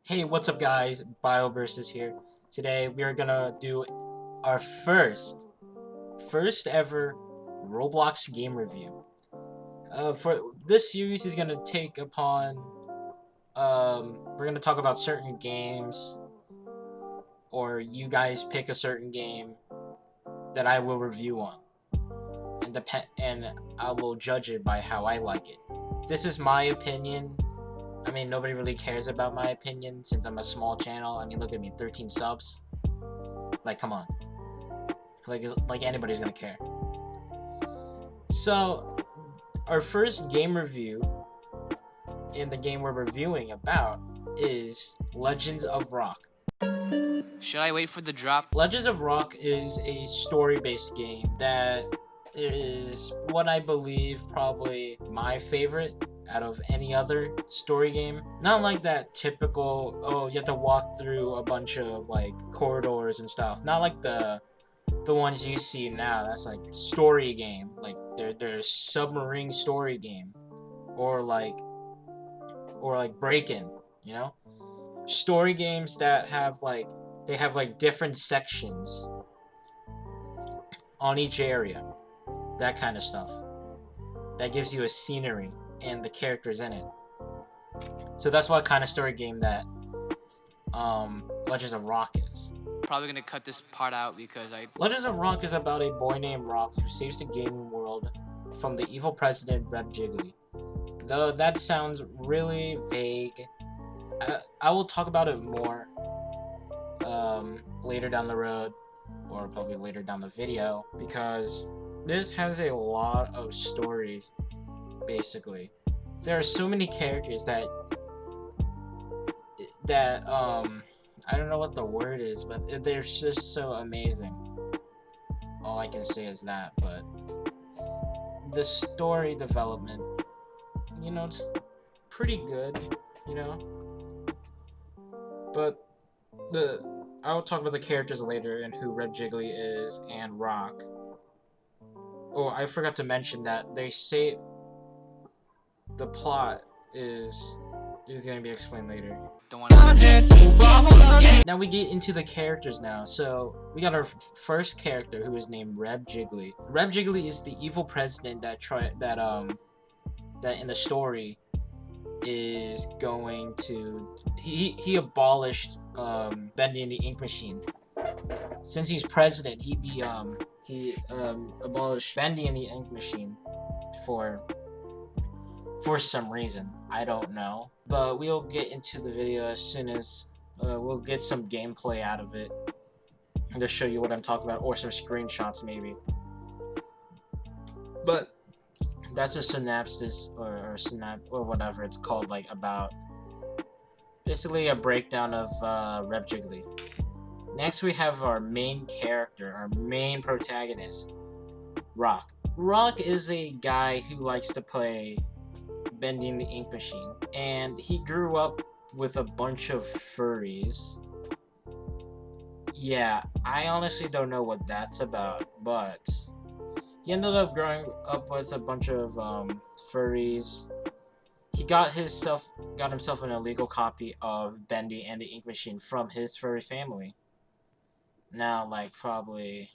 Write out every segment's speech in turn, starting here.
Hey, what's up guys? BioVersus here. Today we are gonna do our first ever Roblox game review. For this series is gonna take upon we're gonna talk about certain games, or you guys pick a certain game that I will review on, and I will judge it by how I like it. This is my opinion. I mean, nobody really cares about my opinion since I'm a small channel. I mean, look at me, 13 subs. Like, come on. Like anybody's gonna care. So, our first game review, and the game we're reviewing about, is Legends of Rock. Should I wait for the drop? Legends of Rock is a story-based game that is what I believe probably my favorite out of any other story game. Not like that typical, oh, you have to walk through a bunch of like corridors and stuff. Not like the ones you see now. That's like story game, like their submarine story game, or like Break-In, you know? Story games that have like different sections on each area. That kind of stuff. That gives you a scenery and the characters in it. So that's what kind of story game that Legends of Rock is. Probably gonna cut this part out because Legends of Rock is about a boy named Rock who saves the gaming world from the evil president Reb Jiggly. Though that sounds really vague, I will talk about it more later down the road, or probably later down the video, because this has a lot of stories. Basically, there are so many characters that I don't know what the word is, but they're just so amazing. All I can say is that. But the story development, you know, it's pretty good, you know. But I'll talk about the characters later and who Red Jiggly is and Rock. Oh, I forgot to mention that they say the plot is going to be explained later. don't want to. Now we get into the characters now. So we got our first character, who is named Reb Jiggly. Reb Jiggly is the evil president that in the story is going to he abolished bending the ink machine. Since he's president, he abolished bending the ink machine for some reason. I don't know. But we'll get into the video as soon as we'll get some gameplay out of it and to show you what I'm talking about, or some screenshots maybe. But that's a synopsis or whatever it's called, like about basically a breakdown of Reb Jiggly. Next we have our main character, our main protagonist, Rock. Rock is a guy who likes to play bending the ink machine, and he grew up with a bunch of furries. Yeah, I honestly don't know what that's about, but he ended up growing up with a bunch of furries. He got himself an illegal copy of Bendy and the Ink Machine from his furry family. Now, like, probably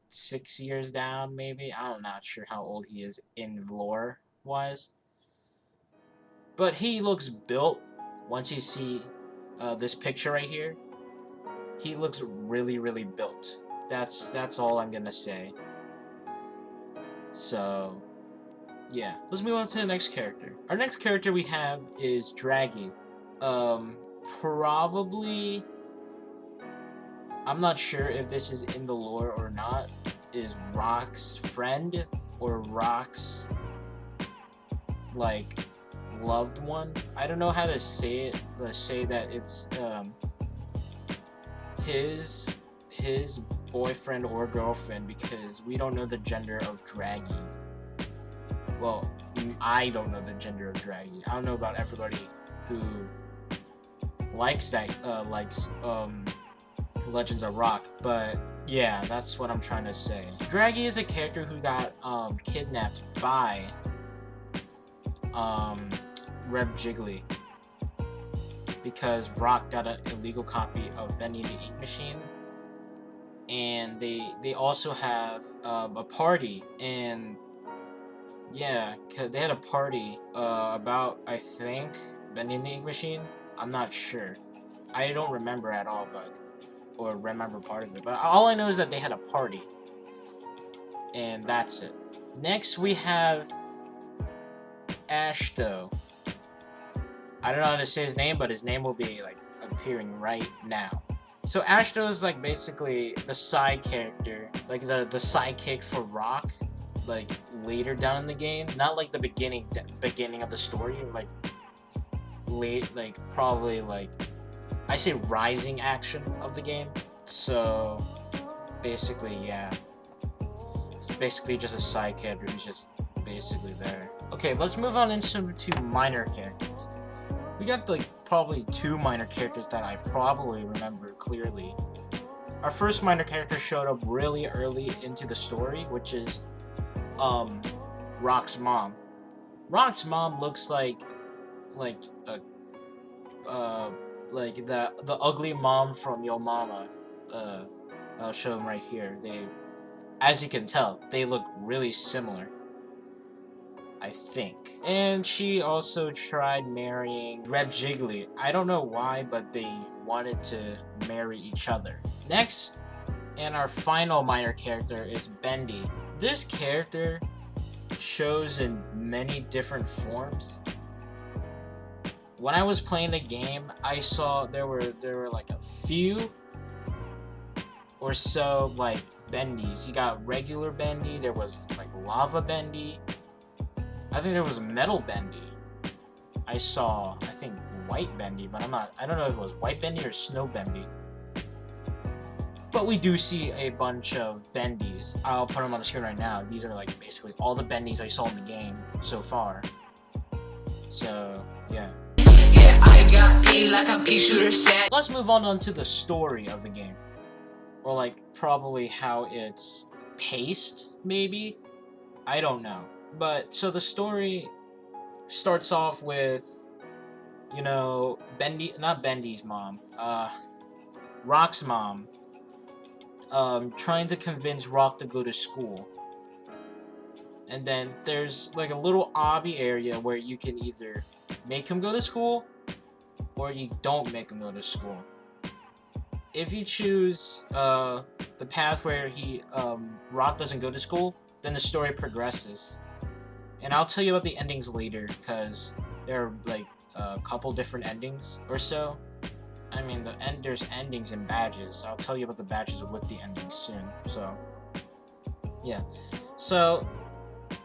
6 years down, maybe. I'm not sure how old he is in lore wise. But he looks built. Once you see this picture right here, he looks really, really built. That's all I'm gonna say. So, yeah. Let's move on to the next character. Our next character we have is Draggy. Probably, I'm not sure if this is in the lore or not, is Rock's friend or Rock's, like, loved one. I don't know how to say it. Let's say that it's his boyfriend or girlfriend, because we don't know the gender of Draggy. Well, I don't know the gender of Draggy. I don't know about everybody who likes Legends of Rock, but yeah, that's what I'm trying to say. Draggy is a character who got kidnapped by Reb Jiggly, because Rock got an illegal copy of Bendy the Ink Machine, and they also have a party, and yeah, cause they had a party about, I think, Bendy the Ink Machine. I'm not sure. I don't remember at all, or remember part of it. But all I know is that they had a party, and that's it. Next we have Ashto. I don't know how to say his name, but his name will be like appearing right now. So Ashto is like basically the side character, like the sidekick for Rock, like later down in the game, not like the beginning of the story, like late, like probably like I say rising action of the game. So basically, yeah, it's basically just a side character who's just basically there. Okay, let's move on into minor characters. We got like probably 2 minor characters that I probably remember clearly. Our first minor character showed up really early into the story, which is Rock's mom. Rock's mom looks like a like the ugly mom from Yo Mama. I'll show them right here. As you can tell, they look really similar, I think. And she also tried marrying Reb Jiggly. I don't know why, but they wanted to marry each other. Next, and our final minor character is Bendy. This character shows in many different forms. When I was playing the game, I saw there were like a few or so like Bendies. You got regular Bendy, there was like lava Bendy. I think there was metal Bendy. I saw, I think, white Bendy, but I don't know if it was white Bendy or snow Bendy. But we do see a bunch of Bendies. I'll put them on the screen right now. These are like basically all the Bendies I saw in the game so far. So, yeah. Yeah, I got paid like I'm pea shooter set. Let's move on to the story of the game. Or like probably how it's paced, maybe? I don't know. But so the story starts off with, you know, not Bendy's mom, Rock's mom, trying to convince Rock to go to school. And then there's like a little obby area where you can either make him go to school or you don't make him go to school. If you choose the path where Rock doesn't go to school, then the story progresses. And I'll tell you about the endings later, because there are like a couple different endings or so. I mean, there's endings and badges. I'll tell you about the badges with the endings soon. So, yeah. So,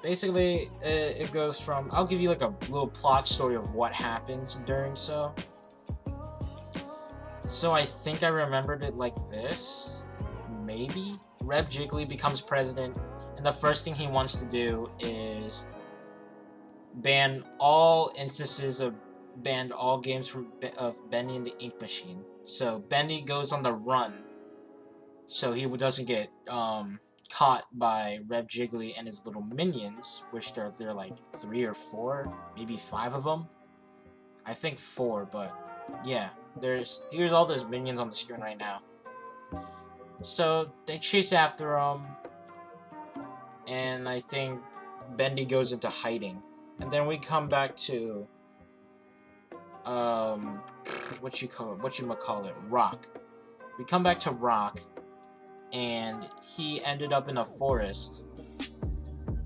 basically, it goes from... I'll give you like a little plot story of what happens during so. So I think I remembered it like this. Maybe? Reb Jiggly becomes president, and the first thing he wants to do is ban all games of Bendy and the Ink Machine. So Bendy goes on the run, so he doesn't get caught by Reb Jiggly and his little minions, which they're like 3 or 4, maybe 5 of them. I think 4, but yeah, here's all those minions on the screen right now. So they chase after him, and I think Bendy goes into hiding. And then we come back to Rock. We come back to Rock, and he ended up in a forest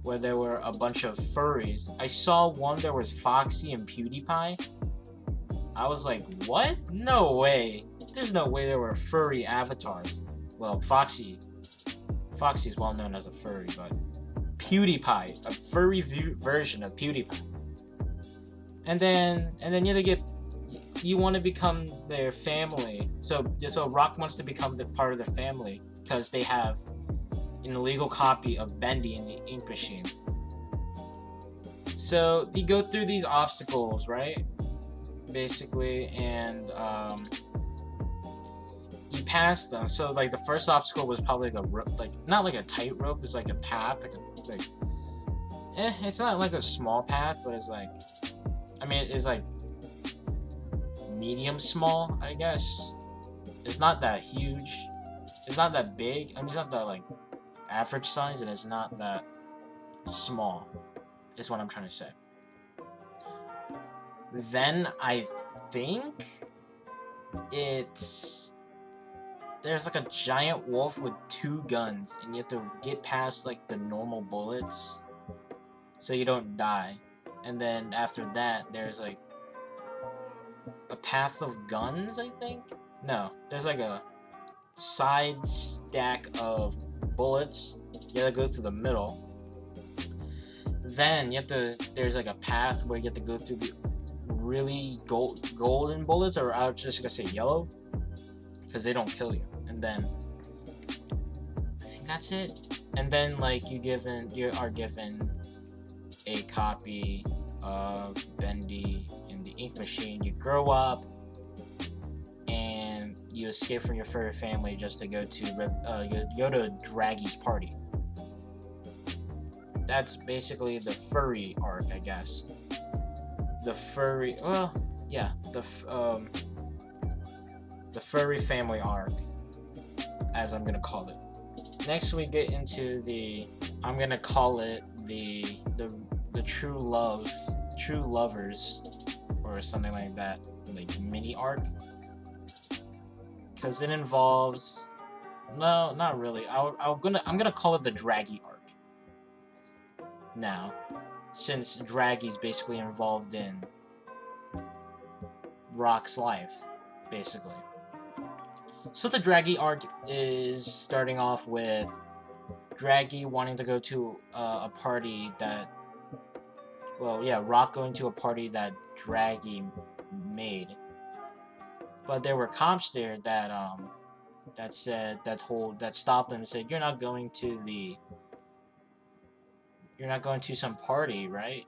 where there were a bunch of furries. I saw one, there was Foxy and PewDiePie. I was like, what? No way. There's no way there were furry avatars. Well, Foxy's well known as a furry, but PewDiePie, a furry version of PewDiePie. And then you want to become their family. So Rock wants to become part of their family because they have an illegal copy of Bendy in the Ink Machine. So you go through these obstacles, right? Basically, and you pass them. So like the first obstacle was probably not like a tightrope, it's like a path, it's not like a small path, but it's like, I mean, it's like medium small, I guess. It's not that huge. It's not that big. I mean, it's not that like average size, and it's not that small. Is what I'm trying to say. Then I think it's there's like a giant wolf with 2 guns, and you have to get past like the normal bullets so you don't die. And then after that, there's like a path of guns, I think? No, there's like a side stack of bullets. You gotta go through the middle. Then there's like a path where you have to go through the really golden bullets, or I was just gonna say yellow, because they don't kill you. And then I think that's it. And then like you are given a copy of Bendy in the ink machine. You grow up and you escape from your furry family just to go to Draggy's party. That's basically the furry arc, I guess. The furry, well, yeah, the furry family arc, as I'm gonna call it. Next, we get into I'm gonna call it the true lovers, or something like that, like mini arc, because it involves, no, not really. I'm gonna call it the Draggy arc now, since Draggy's basically involved in Rock's life, basically. So the Draggy arc is starting off with Draggy wanting to go to a party that, well, yeah, Rock going to a party that Draggy made, but there were cops there that stopped them and said, you're not going to some party, right,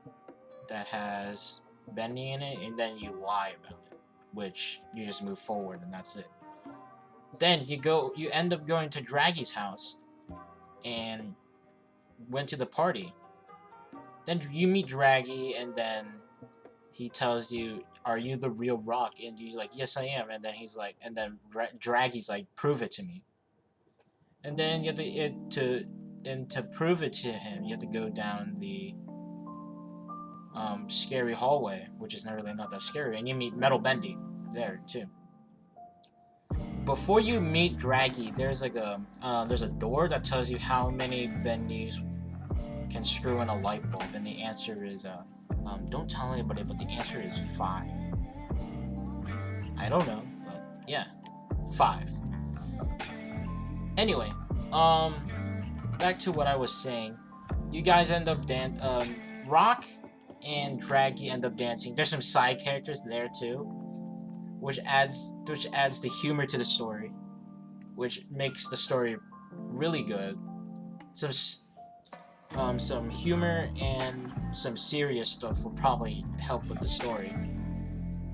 that has Bendy in it, and then you lie about it, which you just move forward and that's it. Then you end up going to Draggy's house and went to the party. Then you meet Draggy, and then he tells you, are you the real Rock? And you're like, yes I am. And then he's like, and then Draggy's like, prove it to me. And then you have to prove it to him, you have to go down the scary hallway, which is really not that scary, and you meet Metal Bendy there too. Before you meet Draggy, there's like there's a door that tells you how many Bendys can screw in a light bulb, and the answer is don't tell anybody, but the answer is 5. I don't know, but yeah, 5. Anyway, back to what I was saying. You guys end up Rock and Draggy end up dancing. There's some side characters there too, which adds the humor to the story, which makes the story really good. Some humor and some serious stuff will probably help with the story.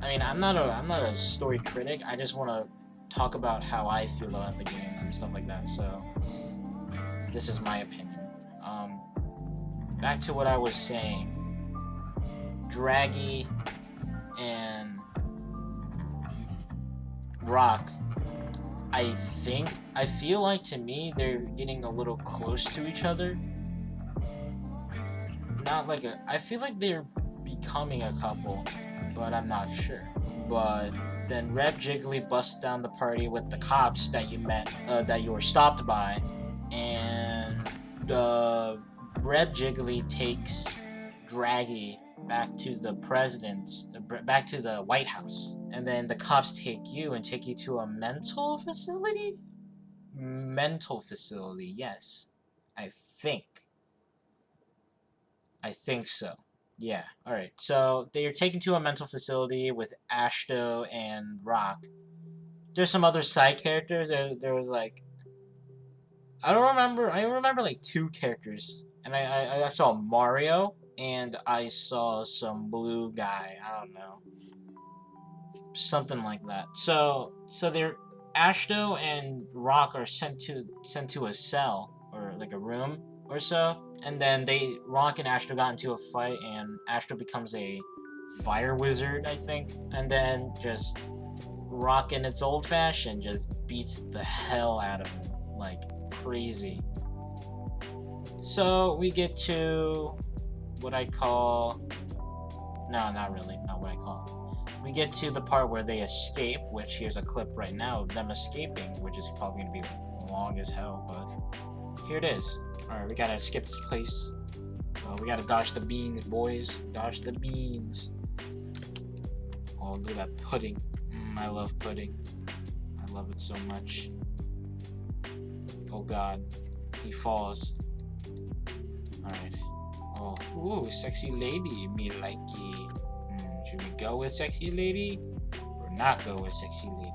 I mean, I'm not a story critic. I just want to talk about how I feel about the games and stuff like that. So this is my opinion. Back to what I was saying. Draggy and Rock, I feel like, to me, they're getting a little close to each other. I feel like they're becoming a couple, but I'm not sure. But then Red Jiggly busts down the party with the cops that you met, that you were stopped by, and Red Jiggly takes Draggy back to the White House, and then the cops take you to a mental facility. Yes, I think so. Yeah. All right. So they are taken to a mental facility with Ashto and Rock. There's some other side characters. There was like, I remember like 2 characters, and I saw Mario, and I saw some blue guy. I don't know, something like that. So they're Ashto and Rock are sent to a cell, or like a room or so, and then Rock and Ashto got into a fight, and Ashto becomes a fire wizard, I think, and then just Rock in its old fashion just beats the hell out of him like crazy. So we get to what I call, no, not really, not what I call. We get to the part where they escape, which here's a clip right now of them escaping, which is probably gonna be long as hell, but here it is. Alright, we gotta skip this place. We gotta dodge the beans, boys. Dodge the beans. Oh, look at that pudding. I love pudding. I love it so much. Oh god. He falls. Alright. Oh, ooh, sexy lady. Me likey. Should we go with sexy lady? Or not go with sexy lady?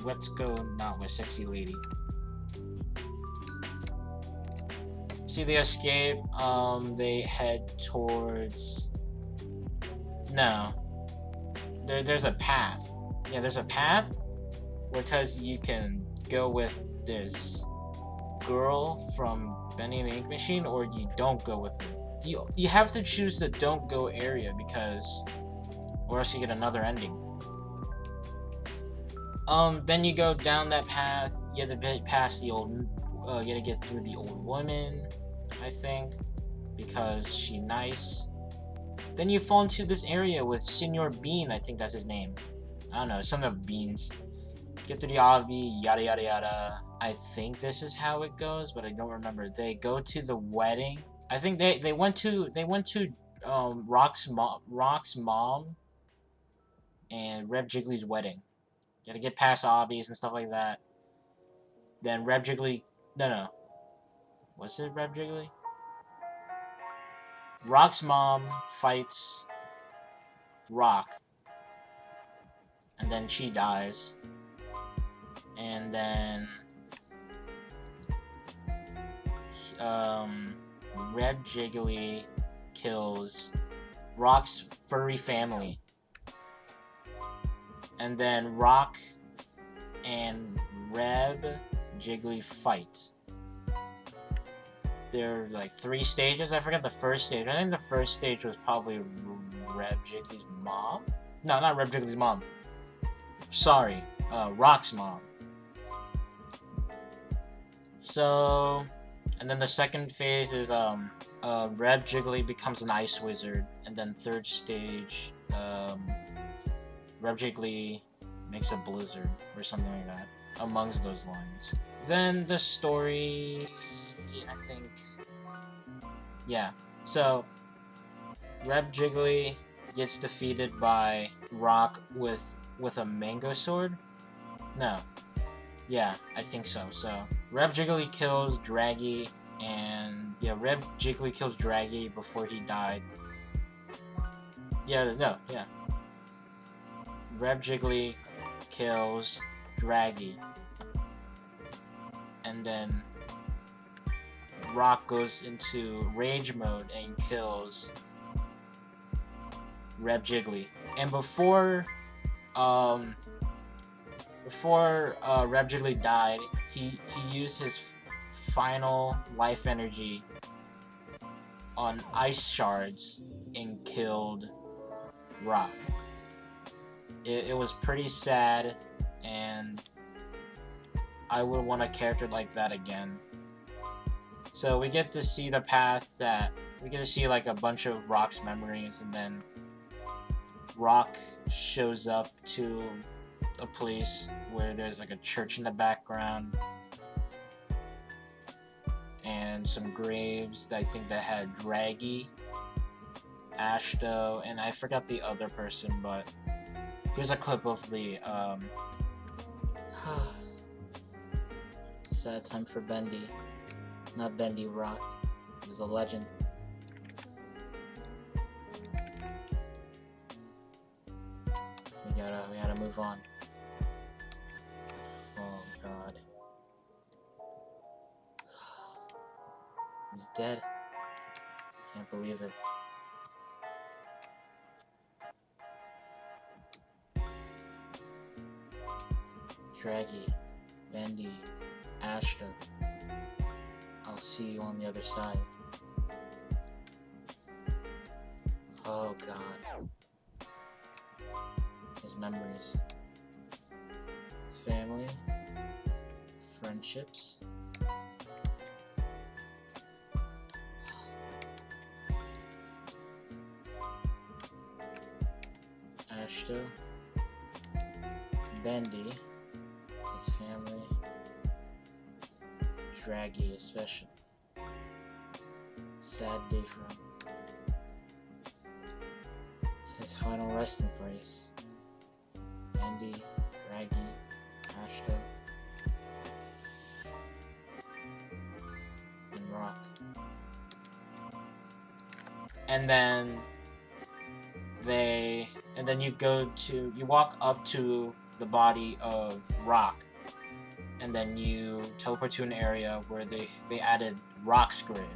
Let's go not with sexy lady. See, they escape. They head towards... No. There's a path. Yeah, there's a path where it tells you can go with this girl from Bendy and the Ink Machine, or you don't go with her. You have to choose the don't go area because, or else you get another ending. Then you go down that path. You have to get past the old. You have to get through the old woman, I think, because she's nice. Then you fall into this area with Senor Bean, I think that's his name. I don't know, something of beans. Get through the obby, yada yada yada. I think this is how it goes, but I don't remember. They go to the wedding. I think they went to Rock's mom and Reb Jiggly's wedding. You gotta get past obbies and stuff like that. Then Reb Jiggly, no. Was it Reb Jiggly? Rock's mom fights Rock, and then she dies, and then Reb Jiggly kills Rock's furry family, and then Rock and Reb Jiggly fight. There are like 3 stages. I forgot the first stage. I think the first stage was probably Reb Jiggly's mom. No, not Reb Jiggly's mom. Sorry, Rock's mom. So, and then the second phase is Reb Jiggly becomes an ice wizard, and then third stage, Reb Jiggly makes a blizzard or something like that. Amongst those lines. Then the story, I think, yeah. So Reb Jiggly gets defeated by Rock with a mango sword. No, yeah, I think so. So Reb Jiggly kills Draggy, and yeah, Reb Jiggly kills Draggy before he died. Yeah, no, yeah. Reb Jiggly kills Draggy, and then Rock goes into rage mode and kills Reb Jiggly. And before Reb Jiggly died, he used his final life energy on ice shards and killed Rock. It was pretty sad, and I would want a character like that again. So we get to see the path that we get to see like a bunch of Rock's memories, and then Rock shows up to a place where there's like a church in the background and some graves that I think that had Draggy, Ashto, and I forgot the other person, but here's a clip of the sad time for Bendy. Not Bendy, Rock. He was a legend. We gotta move on. Oh god. He's dead. Can't believe it. Draggy, Bendy, Ashton. I'll see you on the other side. Oh god. His memories. His family. Friendships. Ashto. Bendy. His family. Draggy especially. Sad day for him. His final resting place. Andy, Draggy, Ashto, and Rock. And then you walk up to the body of Rock, and then you teleport to an area where they added Rock's grave.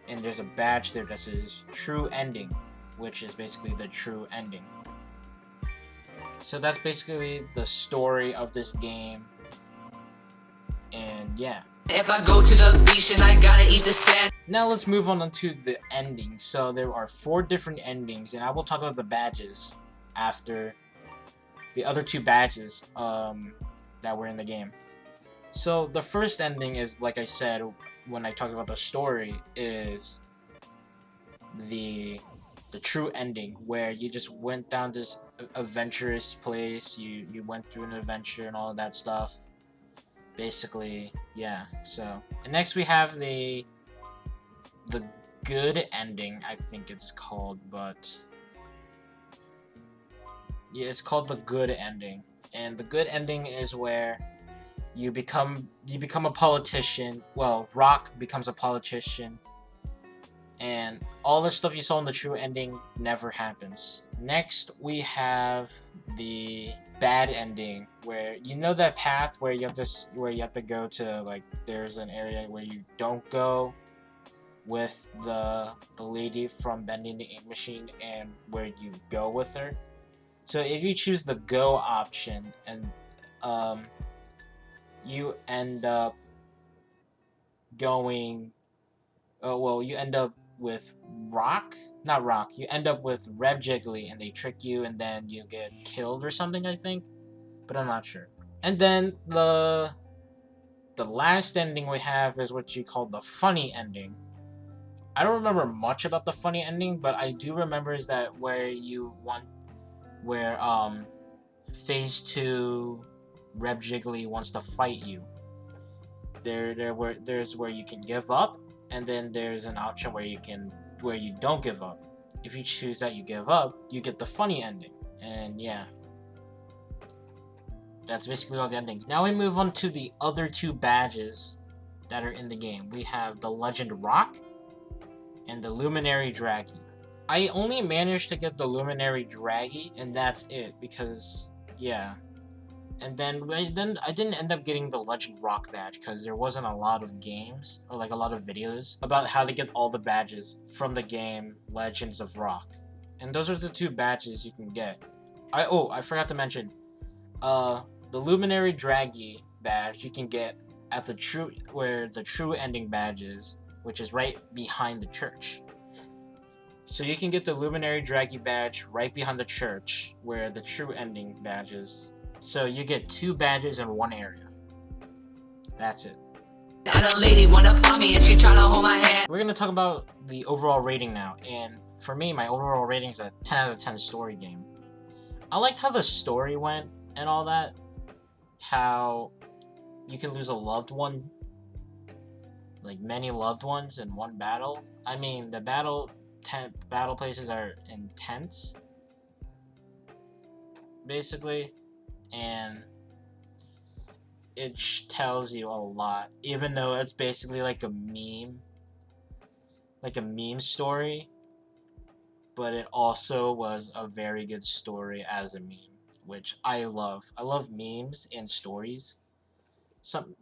And there's a badge there that says True Ending, which is basically the true ending. So that's basically the story of this game. And yeah. If I go to the beach and I gotta eat the sand. Now let's move on to the endings. So there are 4 different endings, and I will talk about the badges after the other 2 badges that were in the game. So the first ending is, like I said when I talked about the story, is the true ending, where you just went down this adventurous place, you went through an adventure and all of that stuff. Basically, yeah. So, and next we have the good ending, I think it's called, but yeah, it's called the good ending. And the good ending is where you become a politician. Well, Rock becomes a politician, and all the stuff you saw in the true ending never happens. Next, we have the bad ending, where you know that path where you have to go to, like, there's an area where you don't go with the lady from Bending the Ink Machine, and where you go with her. So if you choose the go option, and you end up going, you end up with not Rock, you end up with Reb Jiggly, and they trick you, and then you get killed or something, I think, but I'm not sure. And then the last ending we have is what you call the funny ending. I don't remember much about the funny ending, but I do remember is that where phase 2 Reb Jiggly wants to fight you. There's where you can give up, and then there's an option where you don't give up. If you choose that you give up, you get the funny ending. And yeah, that's basically all the endings. Now we move on to the other 2 badges that are in the game. We have the Legend Rock and the Luminary Draggy. I only managed to get the Luminary Draggy, and that's it, because yeah. And then I didn't end up getting the Legend Rock badge because there wasn't a lot of games, or like a lot of videos about how to get all the badges from the game Legends of Rock. And those are the 2 badges you can get. I forgot to mention, the Luminary Draggy badge you can get at the true ending badge is, which is right behind the church. So you can get the Luminary Draggy badge right behind the church where the true ending badge is. So you get 2 badges in one area. That's it. And a lady wanna fuck me and she tryna hold my hand. We're gonna talk about the overall rating now, and for me, my overall rating is a 10 out of 10 story game. I liked how the story went and all that. How you can lose a loved one, like many loved ones in one battle. I mean, the battle places are intense, basically. And it tells you a lot, even though it's basically like a meme story, but it also was a very good story as a meme, which I love. I love memes and stories. Some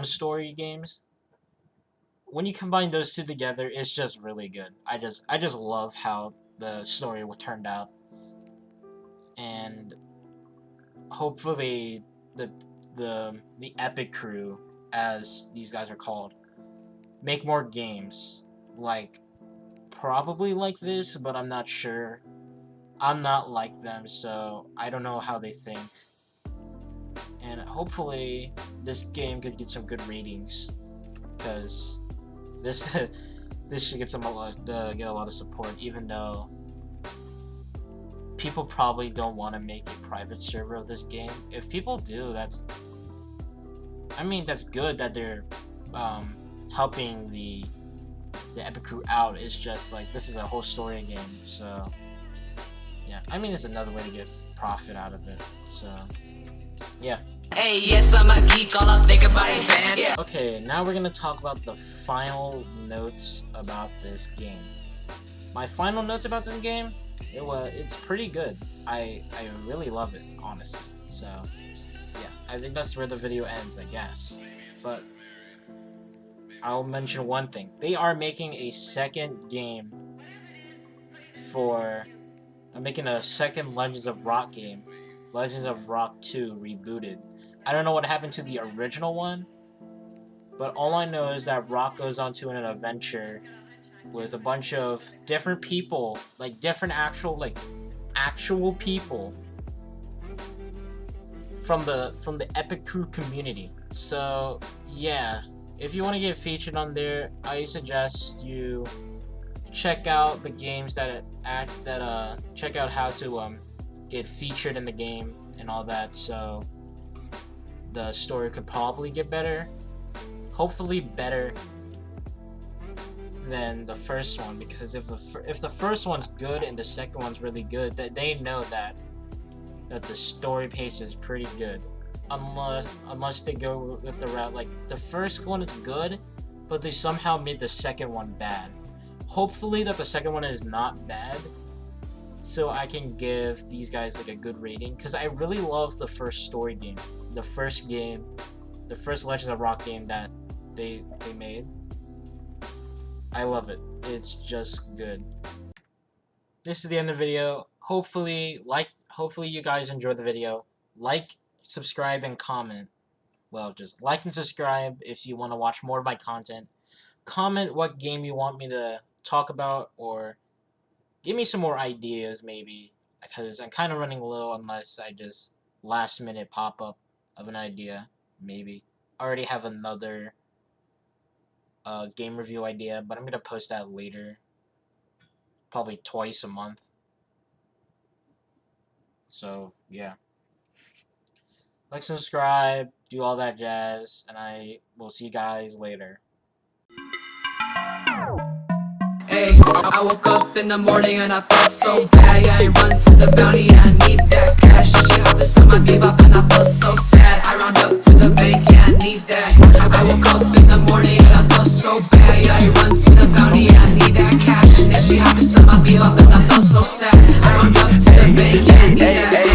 story games, when you combine those 2 together, it's just really good. I just love how the story turned out, and hopefully the Epic Crew, as these guys are called, make more games like probably like this, but I'm not sure. I'm not like them, so I don't know how they think. And hopefully this game could get some good ratings, because this this should get get a lot of support, even though people probably don't want to make a private server of this game. If people do, that's good that they're helping the Epic Crew out. It's just like, this is a whole story game, so yeah, it's another way to get profit out of it, so yeah. Hey, yes, I'm a geek, all I think about is band. Yeah. Okay, now we're gonna talk about the final notes about this game. My final notes about this game, it's pretty good. I really love it, honestly. So yeah, I think that's where the video ends, I guess. But I'll mention one thing. They are making a second game making a second Legends of Rock game. Legends of Rock 2 rebooted. I don't know what happened to the original one, but all I know is that Rock goes onto an adventure with a bunch of different people, like different actual people from the Epic Crew community. So yeah, if you want to get featured on there, I suggest you check out the games check out how to get featured in the game and all that, so the story could probably get better, hopefully better than the first one, because if the first one's good and the second one's really good, that they know that the story pace is pretty good, unless they go with the route like the first one is good but they somehow made the second one bad. Hopefully that the second one is not bad, so I can give these guys like a good rating, because I really love the first story game, the first Legends of Rock game that they made. I love it. It's just good. This is the end of the video. Hopefully you guys enjoyed the video. Like, subscribe, and comment. Well, just like and subscribe if you want to watch more of my content. Comment what game you want me to talk about, or give me some more ideas maybe, because I'm kind of running low unless I just last minute pop up of an idea. Maybe I already have another game review idea, but I'm gonna post that later, probably twice a month. So yeah, like, subscribe, do all that jazz, and I will see you guys later. Hey, I woke up in the morning and I felt so bad. Yeah, I run to the bounty, yeah, I need that cash. She hopped beside my bebop and I felt so sad. I round up to the bank, yeah, I need that. I woke up in the morning and I felt so bad. Yeah, I run to the bounty, yeah, I need that cash. And she hopped beside my bebop and I felt so sad. I round up to the bank, yeah, I need that.